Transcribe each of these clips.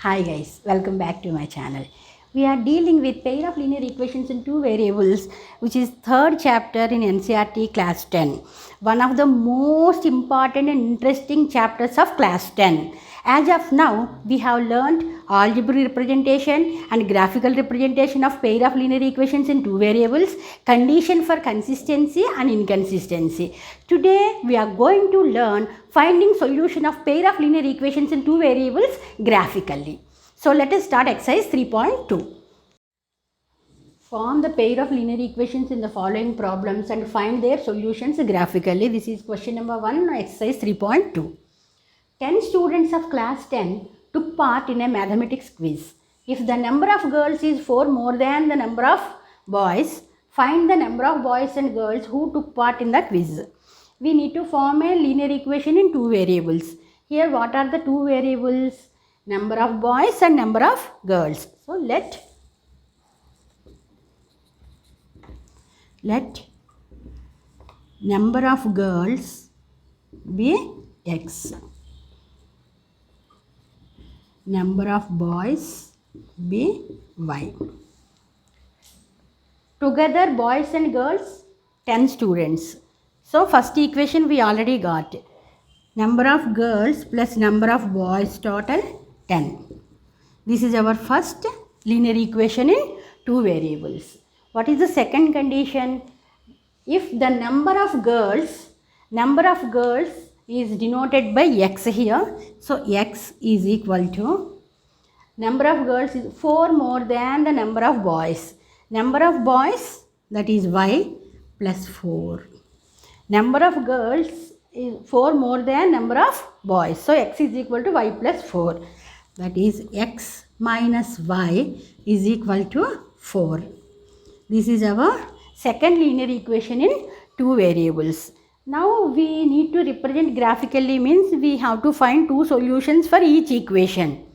Hi guys, welcome back to my channel. We are dealing with pair of linear equations in two variables, which is third chapter in NCERT class 10. One of the most important and interesting chapters of class 10. As of now, we have learned algebraic representation and graphical representation of pair of linear equations in two variables, condition for consistency and inconsistency. Today, we are going to learn finding solution of pair of linear equations in two variables graphically. So let us start exercise 3.2. Form the pair of linear equations in the following problems and find their solutions graphically. This is question number 1, exercise 3.2. 10 students of class 10 took part in a mathematics quiz. If the number of girls is 4 more than the number of boys, find the number of boys and girls who took part in the quiz. We need to form a linear equation in two variables. Here what are the two variables? Number of boys and number of girls. So let number of girls be x, number of boys be y. Together boys and girls 10 students. So first equation we already got. Number of girls plus number of boys total 10. This is our first linear equation in two variables. What is the second condition? If the number of girls is denoted by x here. So x is equal to number of girls is 4 more than the number of boys. Number of boys, that is y plus 4. Number of girls is 4 more than number of boys. So x is equal to y plus 4. That is x minus y is equal to 4. This is our second linear equation in two variables. Now we need to represent graphically, means we have to find two solutions for each equation.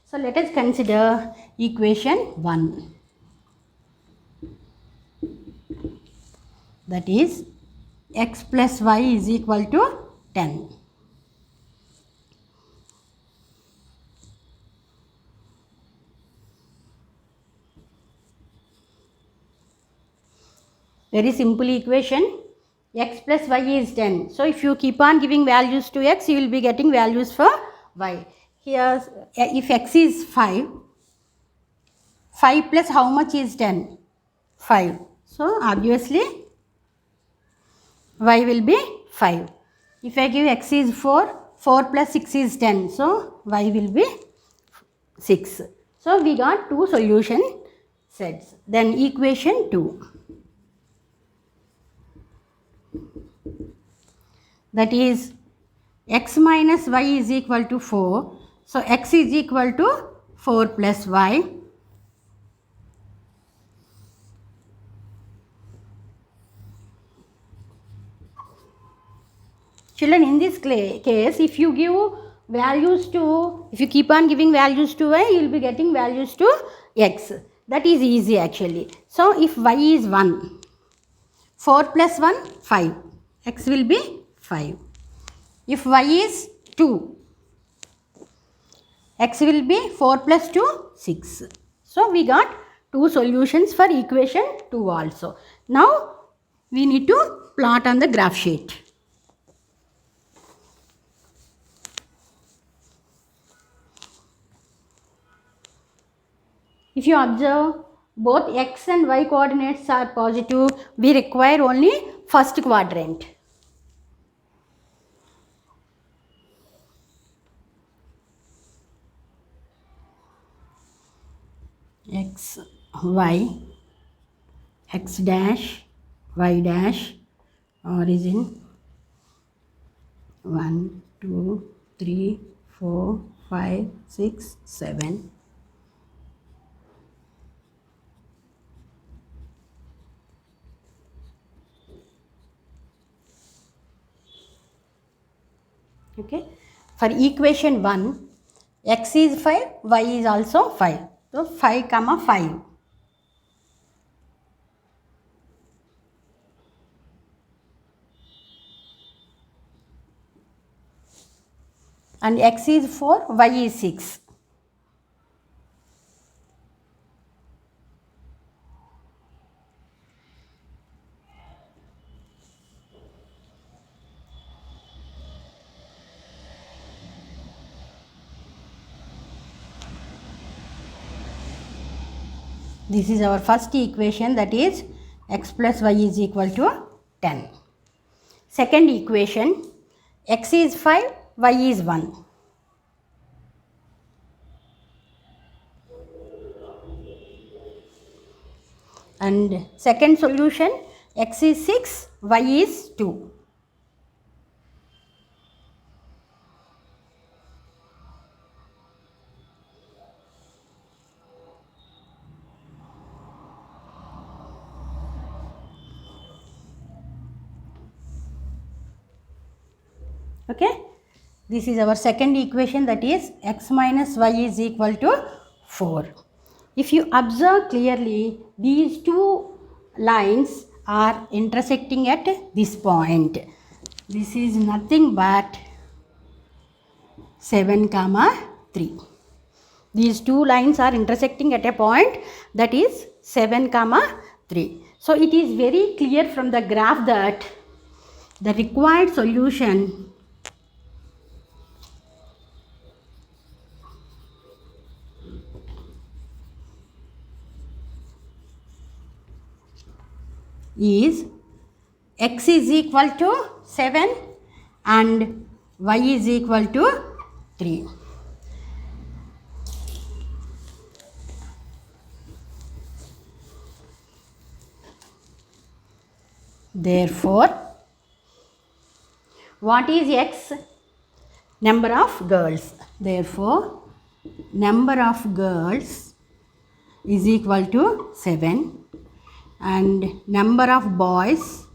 So let us consider equation 1. That is x plus y is equal to 10. Very simple equation. X plus y is 10. So if you keep on giving values to x, you will be getting values for y. Here, if x is 5, 5 plus how much is 10? 5. So obviously y will be 5. If I give x is 4, 4 plus 6 is 10. So y will be 6. So we got two solution sets. Then equation 2. That is x minus y is equal to 4. So x is equal to 4 plus y. Children, in this case, if you keep on giving values to y, you will be getting values to x. That is easy actually. So if y is 1, 4 plus 1, 5. X will be 5. If y is 2, x will be 4 plus 2, 6. So we got two solutions for equation 2 also. Now we need to plot on the graph sheet. If you observe, both x and y coordinates are positive. We require only first quadrant. X, y, x dash, y dash, origin 1, 2, 3, 4, 5, 6, 7. Okay. For equation 1, x is 5, y is also 5. So 5 comma 5. And x is 4, y is 6. This is our first equation, that is x plus y is equal to 10. Second equation, x is 5, y is 1. And second solution, x is 6, y is 2. Okay, this is our second equation, that is x minus y is equal to 4. If you observe clearly, these two lines are intersecting at this point. This is nothing but 7, 3. These two lines are intersecting at a point, that is 7, 3. So it is very clear from the graph that the required solution is x is equal to 7 and y is equal to 3. Therefore, what is x? Number of girls. Therefore, number of girls is equal to 7 and number of boys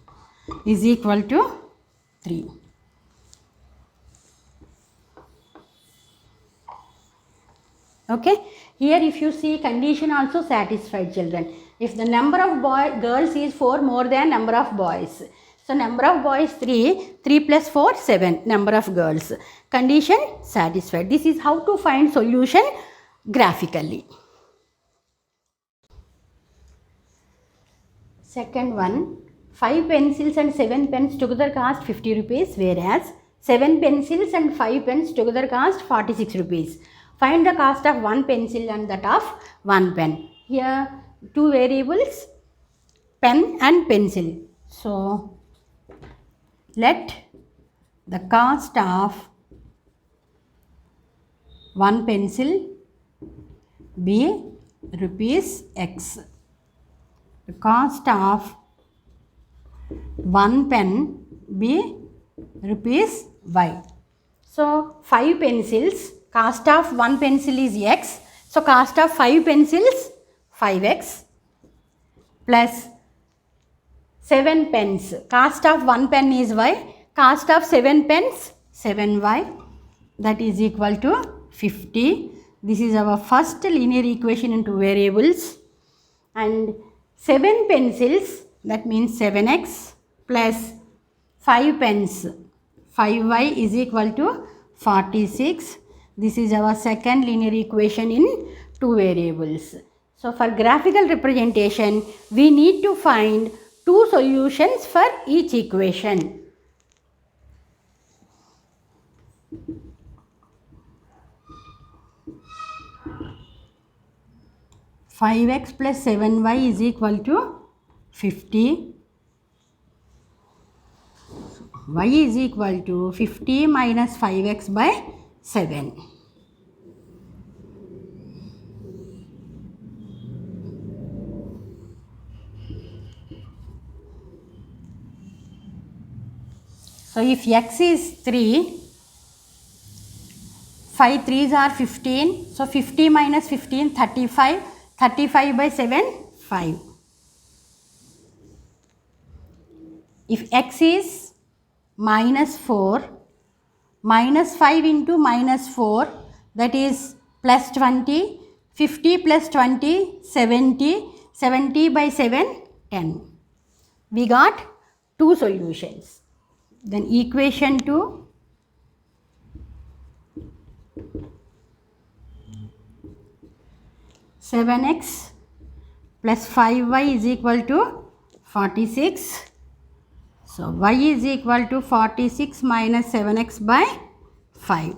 is equal to 3. Okay, here if you see, condition also satisfied, children. If the number of girls is 4 more than number of boys, so number of boys 3, 3 plus 4 7, number of girls, condition satisfied. This is how to find solution graphically. Second one, 5 pencils and 7 pens together cost 50 rupees, whereas 7 pencils and 5 pens together cost 46 rupees. Find the cost of 1 pencil and that of 1 pen. Here two variables, pen and pencil. So let the cost of 1 pencil be rupees x. The cost of 1 pen be rupees y. So 5 pencils, cost of 1 pencil is x. So cost of 5 pencils 5x plus 7 pens. Cost of 1 pen is y. Cost of 7 pens 7y. That is equal to 50. This is our first linear equation in two variables. And 7 pencils, that means 7x plus 5 pens 5y is equal to 46. This is our second linear equation in two variables. So for graphical representation, we need to find two solutions for each equation. Five x plus 7y is equal to 50. Y is equal to 50 minus 5x by 7. So if x is 3, 5 3s are 15. So 50 minus 15, 35. 35 by 7, 5. If x is minus 4, minus 5 into minus 4, that is plus 20. 50 plus 20, 70. 70 by 7, 10. We got two solutions. Then equation 2. 7x plus 5y is equal to 46. So y is equal to 46 minus 7x by 5.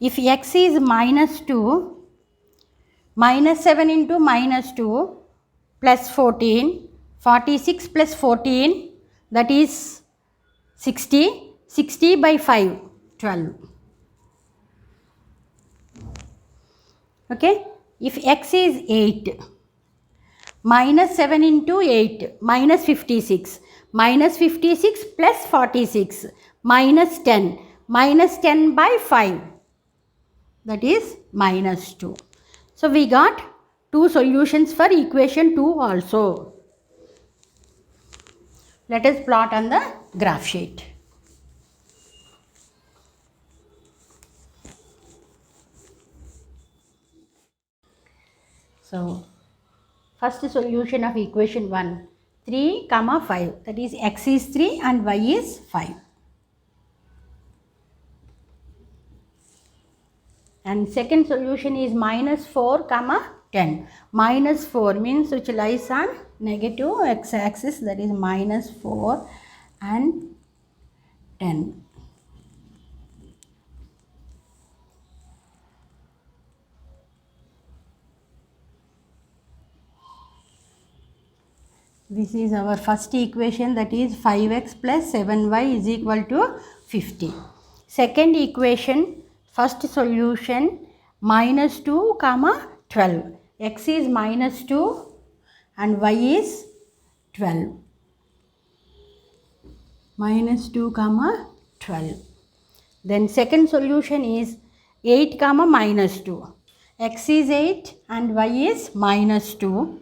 If x is minus 2, minus 7 into minus 2 plus 14, 46 plus 14, that is 60, 60 by 5, 12. Okay, if x is 8, minus 7 into 8, minus 56, minus 56 plus 46, minus 10, minus 10 by 5, that is minus 2. So we got two solutions for equation 2 also. Let us plot on the graph sheet. So first solution of equation 1, 3, 5, that is x is 3 and y is 5. And second solution is minus 4, 10. Minus 4 means which lies on negative x-axis, that is minus 4 and 10. This is our first equation, that is 5x plus 7y is equal to 50. Second equation, first solution, minus 2, 12. X is minus 2 and y is 12. Minus 2, 12. Then second solution is 8, minus 2. X is 8 and y is minus 2.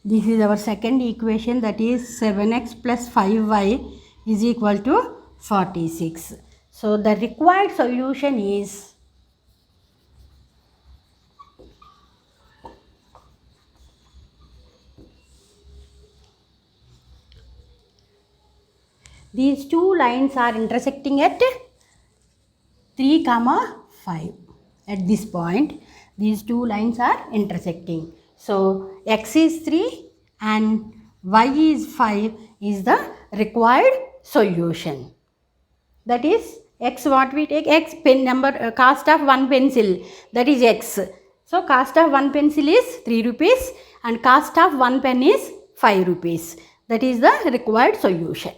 This is our second equation, that is 7x plus 5y is equal to 46. So the required solution is these two lines are intersecting at 3, 5. At this point, these two lines are intersecting. So x is 3 and y is 5 is the required solution. That is x, what we take, x pen number, cost of one pencil, that is x. So cost of one pencil is 3 rupees and cost of one pen is 5 rupees. That is the required solution.